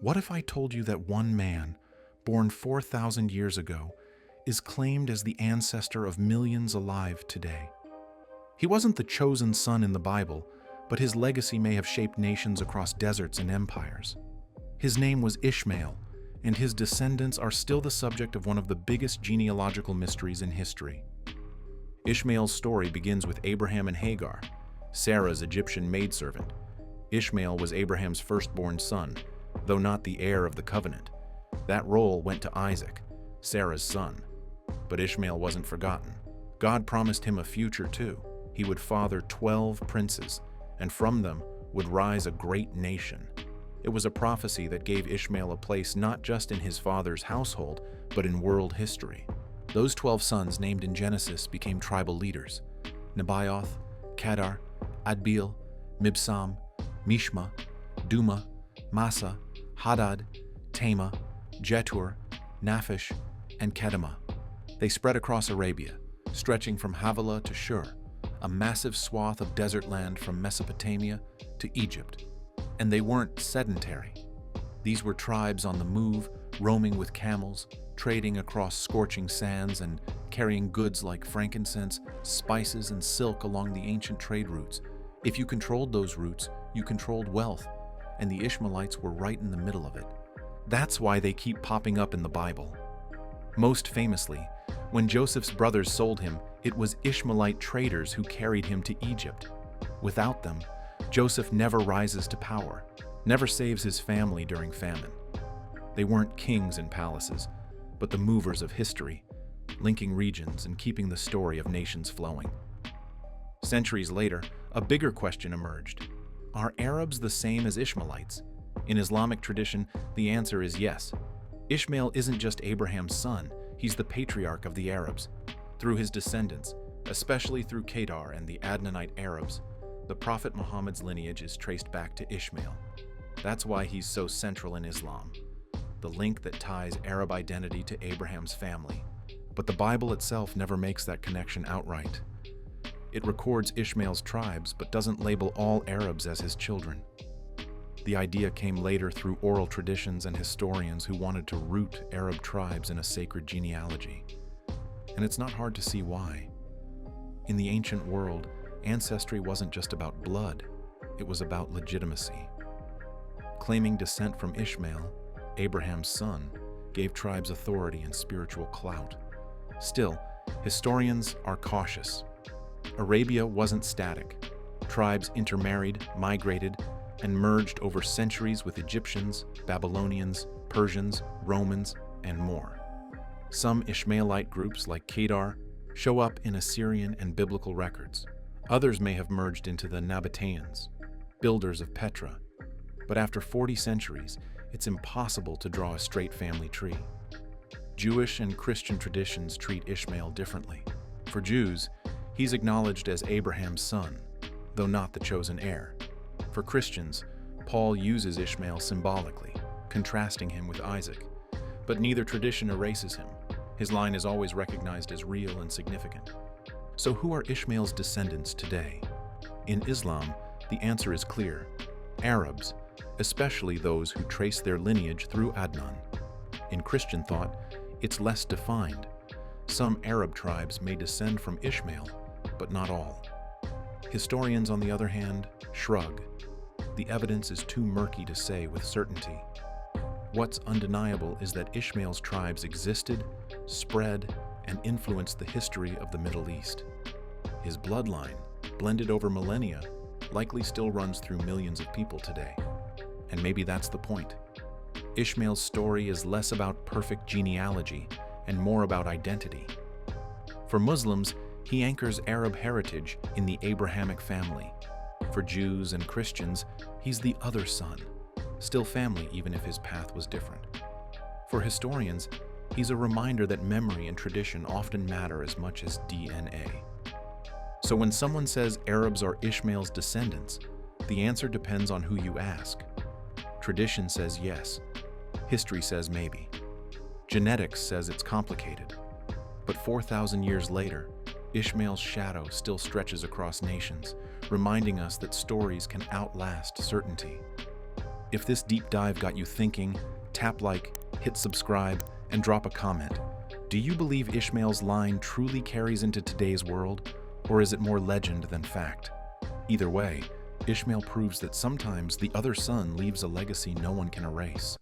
What if I told you that one man, born 4,000 years ago, is claimed as the ancestor of millions alive today? He wasn't the chosen son in the Bible, but his legacy may have shaped nations across deserts and empires. His name was Ishmael, and his descendants are still the subject of one of the biggest genealogical mysteries in history. Ishmael's story begins with Abraham and Hagar, Sarah's Egyptian maidservant. Ishmael was Abraham's firstborn son, though not the heir of the covenant. That role went to Isaac, Sarah's son. But Ishmael wasn't forgotten. God promised him a future too. He would father 12 princes, and from them would rise a great nation. It was a prophecy that gave Ishmael a place not just in his father's household, but in world history. Those 12 sons named in Genesis became tribal leaders: Nebaioth, Kedar, Adbeel, Mibsam, Mishma, Duma, Massa, Hadad, Tema, Jetur, Naphish, and Kedemah. They spread across Arabia, stretching from Havilah to Shur, a massive swath of desert land from Mesopotamia to Egypt. And they weren't sedentary. These were tribes on the move, roaming with camels, trading across scorching sands, and carrying goods like frankincense, spices, and silk along the ancient trade routes. If you controlled those routes, you controlled wealth, and the Ishmaelites were right in the middle of it. That's why they keep popping up in the Bible. Most famously, when Joseph's brothers sold him, it was Ishmaelite traders who carried him to Egypt. Without them, Joseph never rises to power, never saves his family during famine. They weren't kings in palaces, but the movers of history, linking regions and keeping the story of nations flowing. Centuries later, a bigger question emerged. Are Arabs the same as Ishmaelites? In Islamic tradition, the answer is yes. Ishmael isn't just Abraham's son, he's the patriarch of the Arabs. Through his descendants, especially through Kedar and the Adnanite Arabs, the Prophet Muhammad's lineage is traced back to Ishmael. That's why he's so central in Islam, the link that ties Arab identity to Abraham's family. But the Bible itself never makes that connection outright. It records Ishmael's tribes, but doesn't label all Arabs as his children. The idea came later through oral traditions and historians who wanted to root Arab tribes in a sacred genealogy. And it's not hard to see why. In the ancient world, ancestry wasn't just about blood, it was about legitimacy. Claiming descent from Ishmael, Abraham's son, gave tribes authority and spiritual clout. Still, historians are cautious. Arabia wasn't static. Tribes intermarried, migrated, and merged over centuries with Egyptians, Babylonians, Persians, Romans, and more. Some Ishmaelite groups, like Kedar, show up in Assyrian and biblical records. Others may have merged into the Nabateans, builders of Petra. But after 40 centuries, it's impossible to draw a straight family tree. Jewish and Christian traditions treat Ishmael differently. For Jews, he's acknowledged as Abraham's son, though not the chosen heir. For Christians, Paul uses Ishmael symbolically, contrasting him with Isaac. But neither tradition erases him. His line is always recognized as real and significant. So who are Ishmael's descendants today? In Islam, the answer is clear: Arabs, especially those who trace their lineage through Adnan. In Christian thought, it's less defined. Some Arab tribes may descend from Ishmael, but not all. Historians, on the other hand, shrug. The evidence is too murky to say with certainty. What's undeniable is that Ishmael's tribes existed, spread, and influenced the history of the Middle East. His bloodline, blended over millennia, likely still runs through millions of people today. And maybe that's the point. Ishmael's story is less about perfect genealogy and more about identity. For Muslims, he anchors Arab heritage in the Abrahamic family. For Jews and Christians, he's the other son, still family even if his path was different. For historians, he's a reminder that memory and tradition often matter as much as DNA. So when someone says Arabs are Ishmael's descendants, the answer depends on who you ask. Tradition says yes. History says maybe. Genetics says it's complicated. But 4,000 years later, Ishmael's shadow still stretches across nations, reminding us that stories can outlast certainty. If this deep dive got you thinking, tap like, hit subscribe, and drop a comment. Do you believe Ishmael's line truly carries into today's world, or is it more legend than fact? Either way, Ishmael proves that sometimes the other son leaves a legacy no one can erase.